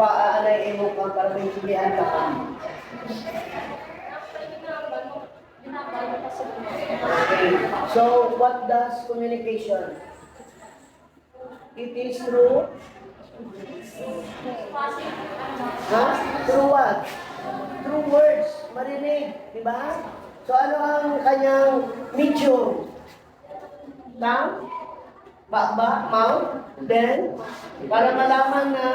Aanay imo ka para may sibihan ka pa. Okay. So, what does communication? It is through? Through what? Through words. Marinig. Diba? So, ano ang kanyang medium? Tongue? Mouth? Then, para malaman na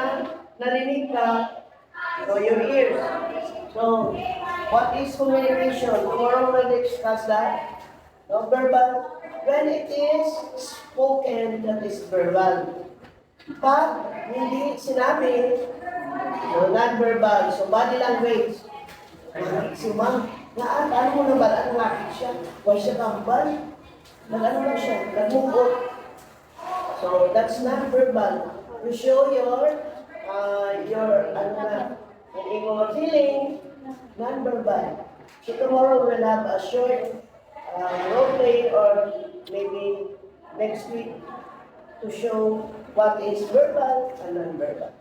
narinig ka, so your ears. So, what is communication? Tomorrow we'll discuss that. No, verbal. When it is spoken, that is verbal. Pag hindi sinabi, so non-verbal. So, body language. Si ma'am, ano mo na ba? Ano nga siya? Why siya kambal? Nag-ano lang siya? Nag-move. So, that's non-verbal. You show your feeling, non-verbal. So tomorrow we'll have a short role play or maybe next week to show what is verbal and non-verbal.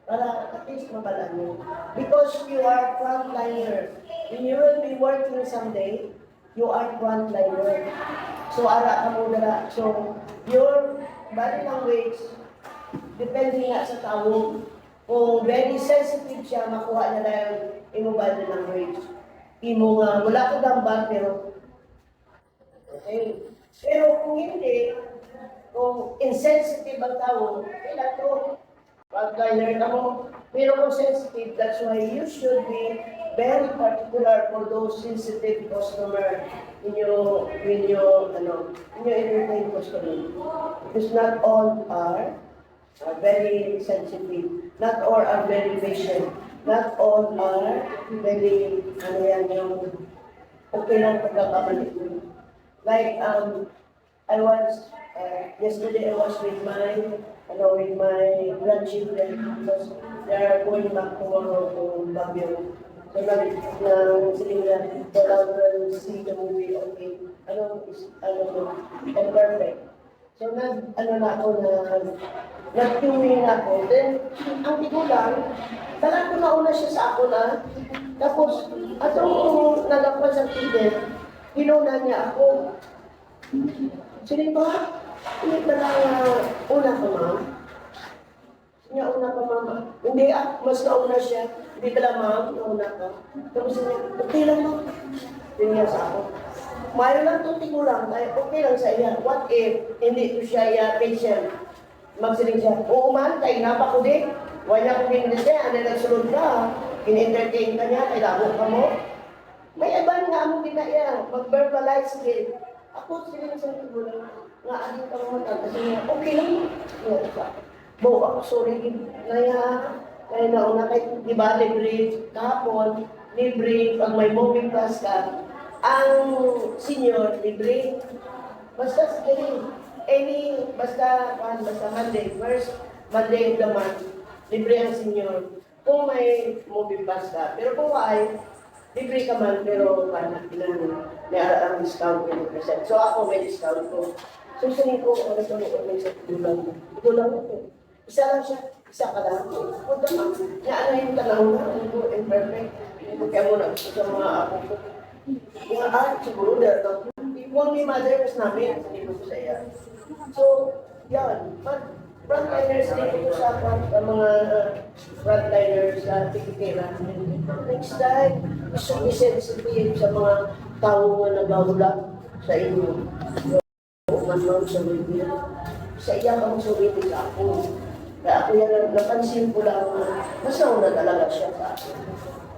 Para at least mabalaan mo. Because you are frontliner. When you will be working someday, you are frontliner. So ara ka mo dala. So your body language, depende nga sa tao. Kung very sensitive siya, makuha niya na yung imo body language. Imo nga, wala ko gambar, pero okay. Pero kung hindi, kung insensitive ang tao, kailan to, pag-liner ka mo. Pero kung sensitive, that's why you should be very particular for those sensitive customer in your entertain customer. Because not all are very sensitive. Not all are very patient. Not all are very, okay lang pagkakamali. Like, yesterday I was with my grandchildren because they are going back tomorrow to Baguio. So, sila will see the movie, okay, and perfect. So, nag-tuwing ako. Then, ang tigulang, talagang nauna siya sa ako na. Tapos, atong nalagpas ang ticket, hinuna niya ako. Sige ba? Hindi na lang una ka, ma'am. Niya una ka, mama. Hindi, mas nauna siya. Hindi ka lang, ma'am, nauna ka. Tapos niya, okay lang, ma'am. Yun niya sa ako. Mayroon lang itong tigulang, okay lang sa iya. What if, hindi ito siya patient? Magsiling siya, oo man, kay napa ko din. Wala ko din siya, ano nagsulod ka. In-entertain ka niya, kailangan ka mo. May iba nga mo ginaya, mag-verbalize din. Ako, siling sa tigulang, nga aling ka mo kasi niya, okay lang. Bo, ako, sorry, kaya nauna kay, di ba, libre, kahapon, libre, pag may moving class ka, ang senior, libre. Basta basta Monday, first Monday of the month, libre ang senior. Kung may movie pass ka. Pero kung ay, libre ka man, pero may ang discount 20%. So ako may discount ko. So sabihin ko, may sa tulang. Tulang ko. Isa lang siya, isa ka lang. Huwag naman, yung tanong na, imperfect. Kaya muna sa mga ako ko. Siguro, kung may mother was namin, hindi ko sa iya. So, yan. Frontliners dito sa mga frontliners sa tikitira. Next time, gusto ko sensitive sa mga tao na nagawala sa inyo. Man sa media. Sa iya kang surili sa ako. Kaya ako yan, napansin ko lang na masauna talaga siya sa akin.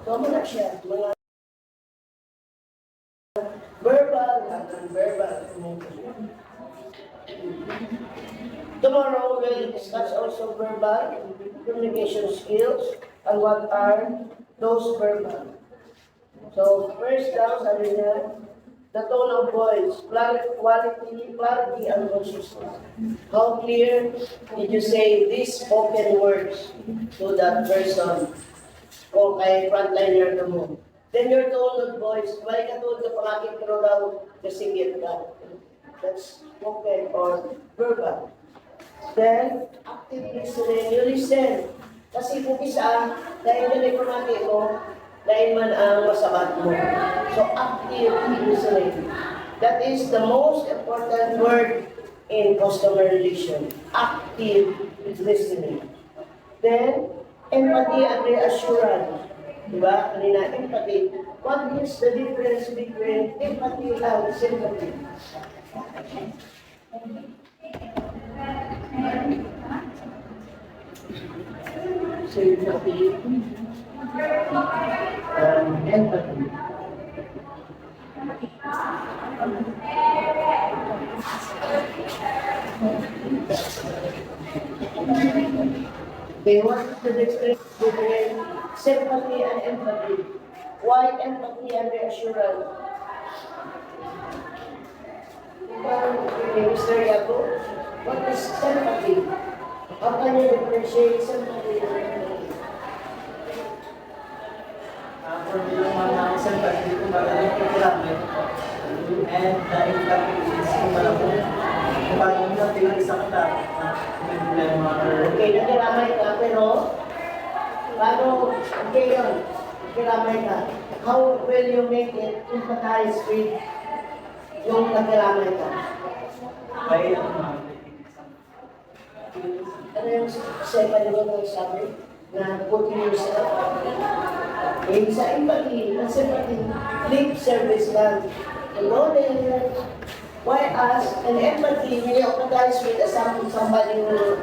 So, na siya. Mga verbal and non-verbal communication. Tomorrow we'll discuss also verbal communication skills and what are those verbal. So first down, sabi niya, the tone of voice, clarity and consistency. How clear did you say these spoken words to that person o kay frontliner na mo? Then your tone of voice, may katulad ka pangakit pero daw kasingit ka. That's spoken or verbal. Then, active listening, you listen. Kasi kung isa, dahil nilay pamati mo, dahil man ang masabat mo. So, active listening. That is the most important word in customer relation. Active listening. Then, empathy and reassurance. Diba? Kanina, empathy. What is the difference between empathy and sympathy? Sympathy and empathy. Okay, what is the difference between sympathy and empathy? Why empathy and reassurance? Okay, Mr. Yago, what is sympathy? How can you differentiate sympathy and empathy? For the mga sympathy, kung magaling ko kilamit, and the empathy is kung malaking kung paano mo na pinag-isang tao na may problema or Okay, nakiramay ka, pero paano, okay yun, nakiramay ka. How will you make it empathize with yung nakiramay ka? may Ano yung second mo ng sabi? Na putting yourself. Eh, sa empathy, ang sympathy, lip service lang. You go there. Why ask? And empathy, when you empathize with somebody who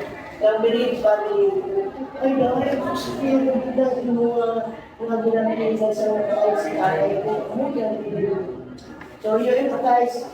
yung bereaved family, ay, dahil ako sa pila ng mga ginamit sa mga kahit si Kaya, so you empathize